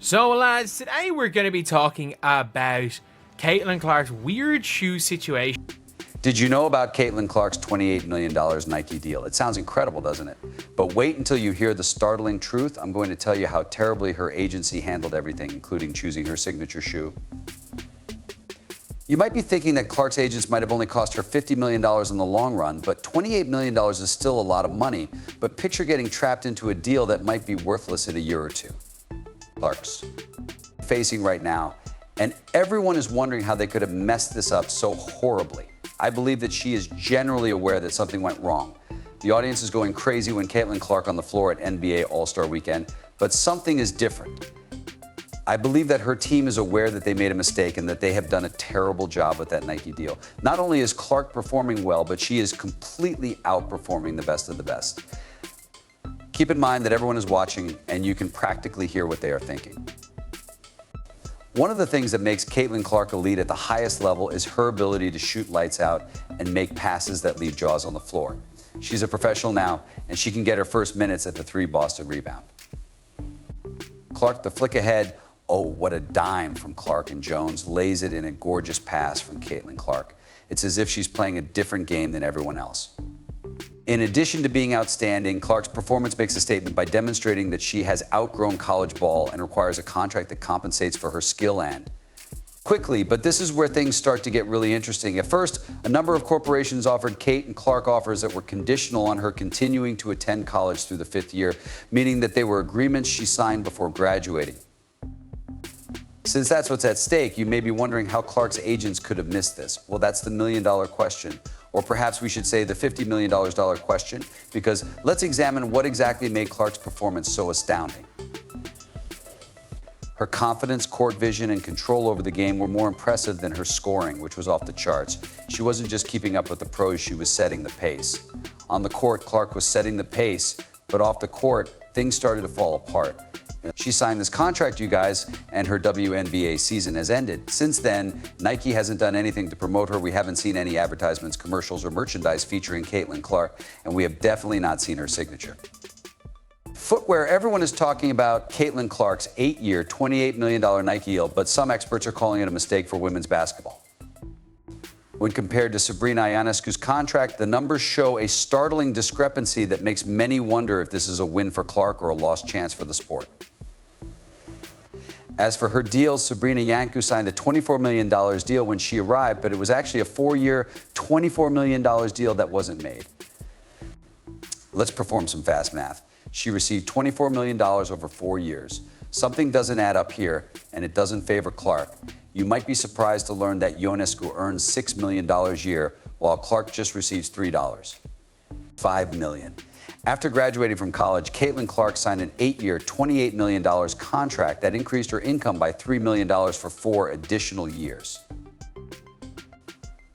So lads, today we're going to be talking about Caitlin Clark's weird shoe situation. Did you know about Caitlin Clark's $28 million Nike deal? It sounds incredible, doesn't it? But wait until you hear the startling truth. I'm going to tell you how terribly her agency handled everything, including choosing her signature shoe. You might be thinking that Clark's agents might have only cost her $50 million in the long run, but $28 million is still a lot of money. But picture getting trapped into a deal that might be worthless in a year or two. Clark's facing right now, and everyone is wondering how they could have messed this up so horribly. I believe that she is generally aware that something went wrong. The audience is going crazy when Caitlin Clark on the floor at NBA All-Star Weekend, but something is different. I believe that her team is aware that they made a mistake and that they have done a terrible job with that Nike deal. Not only is Clark performing well, but she is completely outperforming the best of the best. Keep in mind that everyone is watching and you can practically hear what they are thinking. One of the things that makes Caitlin Clark elite at the highest level is her ability to shoot lights out and make passes that leave jaws on the floor. She's a professional now, and she can get her first minutes at the 3 Boston rebound. Clark, the flick ahead, oh, what a dime from Clark, and Jones lays it in a gorgeous pass from Caitlin Clark. It's as if she's playing a different game than everyone else. In addition to being outstanding, Clark's performance makes a statement by demonstrating that she has outgrown college ball and requires a contract that compensates for her skill and quickly. But this is where things start to get really interesting. At first, a number of corporations offered Kate and Clark offers that were conditional on her continuing to attend college through the 5th year, meaning that they were agreements she signed before graduating. Since that's what's at stake, you may be wondering how Clark's agents could have missed this. Well, that's the million-dollar question. Or perhaps we should say the $50 million question, because let's examine what exactly made Clark's performance so astounding. Her confidence, court vision, and control over the game were more impressive than her scoring, which was off the charts. She wasn't just keeping up with the pros, she was setting the pace. On the court, Clark was setting the pace, but off the court, things started to fall apart. She signed this contract, you guys, and her WNBA season has ended. Since then, Nike hasn't done anything to promote her. We haven't seen any advertisements, commercials, or merchandise featuring Caitlin Clark, and we have definitely not seen her signature. Footwear, everyone is talking about Caitlin Clark's 8-year, $28 million Nike deal, but some experts are calling it a mistake for women's basketball. When compared to Sabrina Ionescu's contract, the numbers show a startling discrepancy that makes many wonder if this is a win for Clark or a lost chance for the sport. As for her deals, Sabrina Ionescu signed a $24 million deal when she arrived, but it was actually a 4-year, $24 million deal that wasn't made. Let's perform some fast math. She received $24 million over 4 years. Something doesn't add up here, and it doesn't favor Clark. You might be surprised to learn that Ionescu earns $6 million a year, while Clark just receives $3. $5 million. After graduating from college, Caitlin Clark signed an 8-year, $28 million contract that increased her income by $3 million for 4 additional years.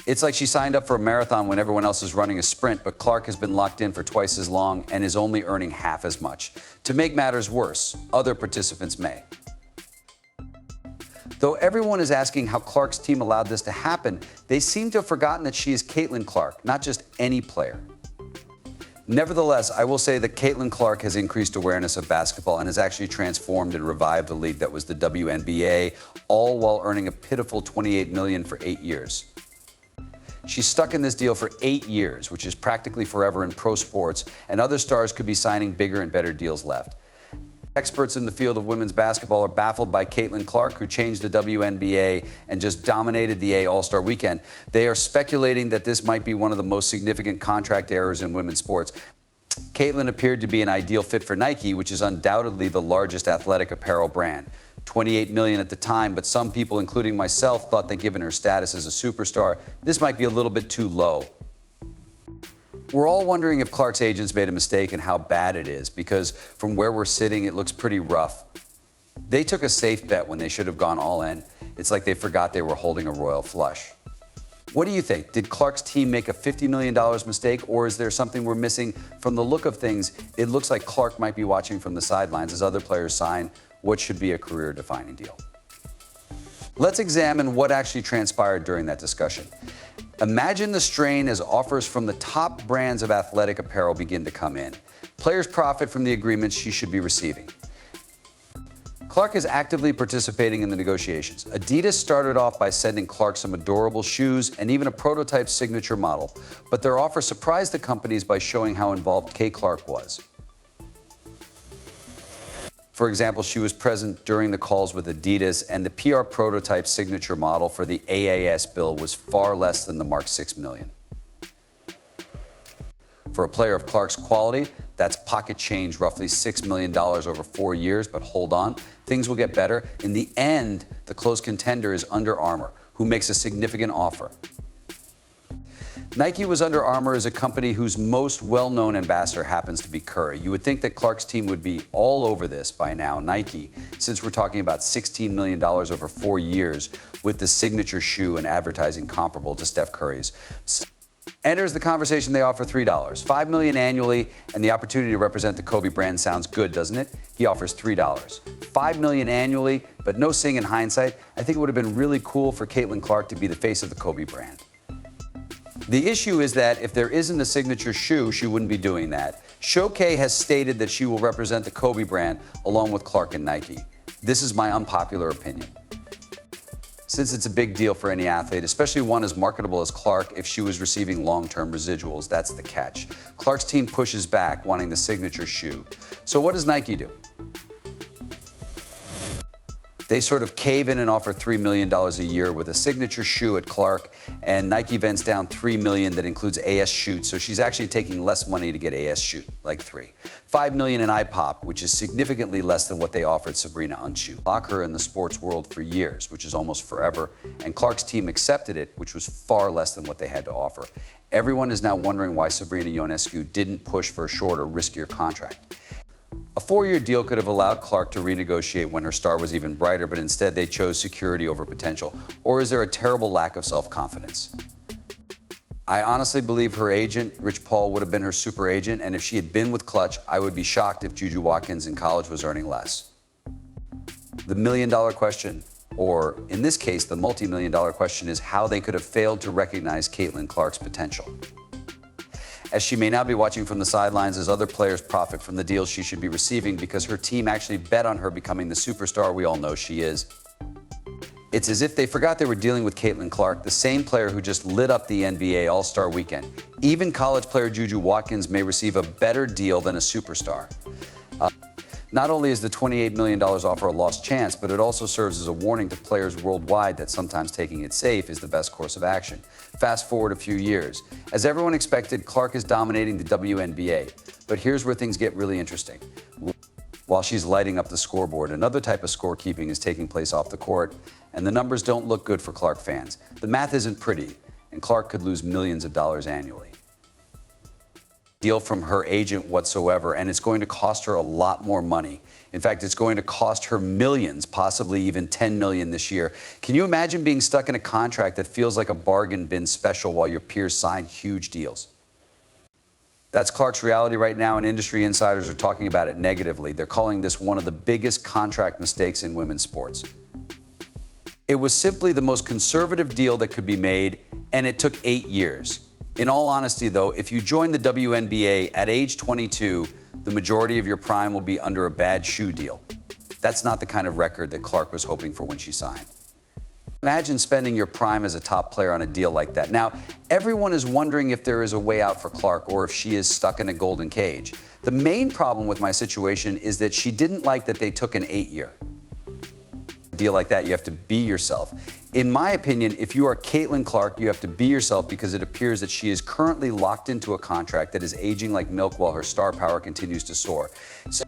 It's like she signed up for a marathon when everyone else is running a sprint, but Clark has been locked in for twice as long and is only earning half as much. To make matters worse, other participants may. Though everyone is asking how Clark's team allowed this to happen, they seem to have forgotten that she is Caitlin Clark, not just any player. Nevertheless, I will say that Caitlin Clark has increased awareness of basketball and has actually transformed and revived a league that was the WNBA, all while earning a pitiful $28 million for 8 years. She's stuck in this deal for 8 years, which is practically forever in pro sports, and other stars could be signing bigger and better deals left. Experts in the field of women's basketball are baffled by Caitlin Clark, who changed the WNBA and just dominated the All-Star Weekend. They are speculating that this might be one of the most significant contract errors in women's sports. Caitlin appeared to be an ideal fit for Nike, which is undoubtedly the largest athletic apparel brand. $28 million at the time, but some people, including myself, thought that given her status as a superstar, this might be a little bit too low. We're all wondering if Clark's agents made a mistake and how bad it is, because from where we're sitting, it looks pretty rough. They took a safe bet when they should have gone all in. It's like they forgot they were holding a royal flush. What do you think? Did Clark's team make a $50 million mistake, or is there something we're missing? From the look of things, it looks like Clark might be watching from the sidelines as other players sign what should be a career-defining deal. Let's examine what actually transpired during that discussion. Imagine the strain as offers from the top brands of athletic apparel begin to come in. Players profit from the agreements she should be receiving. Clark is actively participating in the negotiations. Adidas started off by sending Clark some adorable shoes and even a prototype signature model, but their offer surprised the companies by showing how involved Kay Clark was. For example, she was present during the calls with Adidas, and the PR prototype signature model for the AAS bill was far less than the marked $6 million. For a player of Clark's quality, that's pocket change, roughly $6 million over 4 years, but hold on, things will get better. In the end, the close contender is Under Armour, who makes a significant offer. Nike was Under Armour as a company whose most well-known ambassador happens to be Curry. You would think that Clark's team would be all over this by now, Nike, since we're talking about $16 million over 4 years with the signature shoe and advertising comparable to Steph Curry's. Enters the conversation, they offer $3, $5 million annually, and the opportunity to represent the Kobe brand sounds good, doesn't it? He offers $3, $5 million annually, but no saying in hindsight, I think it would have been really cool for Caitlin Clark to be the face of the Kobe brand. The issue is that if there isn't a signature shoe, she wouldn't be doing that. Showkay has stated that she will represent the Kobe brand along with Clark and Nike. This is my unpopular opinion. Since it's a big deal for any athlete, especially one as marketable as Clark, if she was receiving long-term residuals, that's the catch. Clark's team pushes back, wanting the signature shoe. So what does Nike do? They sort of cave in and offer $3 million a year with a signature shoe at Clark, and Nike vents down $3 million that includes AS Shoot, so she's actually taking less money to get AS Shoot, like $3. $5 million in iPop, which is significantly less than what they offered Sabrina Unshoot. Lock her in the sports world for years, which is almost forever, and Clark's team accepted it, which was far less than what they had to offer. Everyone is now wondering why Sabrina Ionescu didn't push for a shorter, riskier contract. A 4-year deal could have allowed Clark to renegotiate when her star was even brighter, but instead they chose security over potential. Or is there a terrible lack of self-confidence? I honestly believe her agent, Rich Paul, would have been her super agent, and if she had been with Clutch, I would be shocked if Juju Watkins in college was earning less. The million-dollar question, or in this case, the multi-million-dollar question, is how they could have failed to recognize Caitlin Clark's potential. As she may now be watching from the sidelines as other players profit from the deals she should be receiving because her team actually bet on her becoming the superstar we all know she is. It's as if they forgot they were dealing with Caitlin Clark, the same player who just lit up the NBA All-Star Weekend. Even college player Juju Watkins may receive a better deal than a superstar. Not only is the $28 million offer a lost chance, but it also serves as a warning to players worldwide that sometimes taking it safe is the best course of action. Fast forward a few years. As everyone expected, Clark is dominating the WNBA. But here's where things get really interesting. While she's lighting up the scoreboard, another type of scorekeeping is taking place off the court, and the numbers don't look good for Clark fans. The math isn't pretty, and Clark could lose millions of dollars annually. Deal from her agent whatsoever, and it's going to cost her a lot more money. In fact, it's going to cost her millions, possibly even $10 million this year. Can you imagine being stuck in a contract that feels like a bargain bin special while your peers sign huge deals? That's Clark's reality right now, and industry insiders are talking about it negatively. They're calling this one of the biggest contract mistakes in women's sports. It was simply the most conservative deal that could be made, and it took 8 years. In all honesty, though, if you join the WNBA at age 22, the majority of your prime will be under a bad shoe deal. That's not the kind of record that Clark was hoping for when she signed. Imagine spending your prime as a top player on a deal like that. Now, everyone is wondering if there is a way out for Clark or if she is stuck in a golden cage. The main problem with my situation is that she didn't like that they took an 8-year. Deal like that, you have to be yourself. In my opinion, if you are Caitlin Clark, you have to be yourself because it appears that she is currently locked into a contract that is aging like milk while her star power continues to soar. So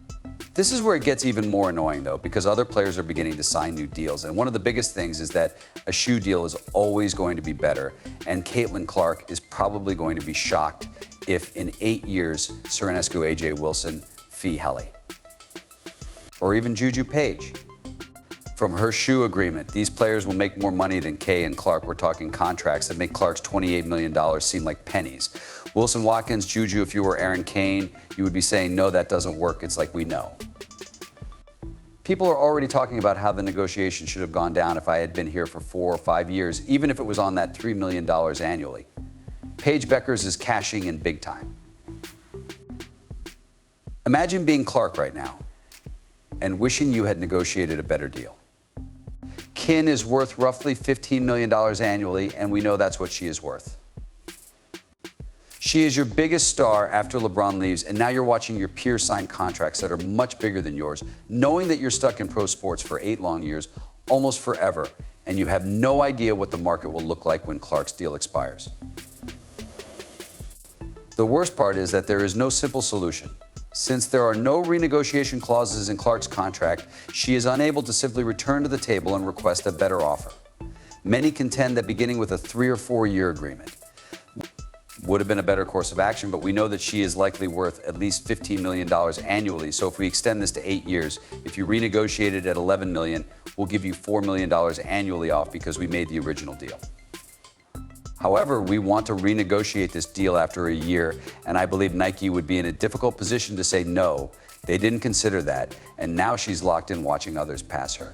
this is where it gets even more annoying, though, because other players are beginning to sign new deals. And one of the biggest things is that a shoe deal is always going to be better. And Caitlin Clark is probably going to be shocked if in 8 years, Saranescu, AJ Wilson, Fee Helly, or even Juju Page. From her shoe agreement, these players will make more money than Kay and Clark. We're talking contracts that make Clark's $28 million seem like pennies. Wilson, Watkins, Juju, if you were Aaron Kane, you would be saying, no, that doesn't work. It's like we know. People are already talking about how the negotiation should have gone down if I had been here for 4 or 5 years, even if it was on that $3 million annually. Paige Beckers is cashing in big time. Imagine being Clark right now. and wishing you had negotiated a better deal. Kin is worth roughly $15 million annually, and we know that's what she is worth. She is your biggest star after LeBron leaves, and now you're watching your peers sign contracts that are much bigger than yours, knowing that you're stuck in pro sports for 8 long years, almost forever, and you have no idea what the market will look like when Clark's deal expires. The worst part is that there is no simple solution. Since there are no renegotiation clauses in Clark's contract, she is unable to simply return to the table and request a better offer. Many contend that beginning with a 3 or 4 year agreement would have been a better course of action, but we know that she is likely worth at least $15 million annually. So if we extend this to 8 years, if you renegotiate it at $11 million, we'll give you $4 million annually off because we made the original deal. However, we want to renegotiate this deal after a year, and I believe Nike would be in a difficult position to say no. They didn't consider that, and now she's locked in watching others pass her.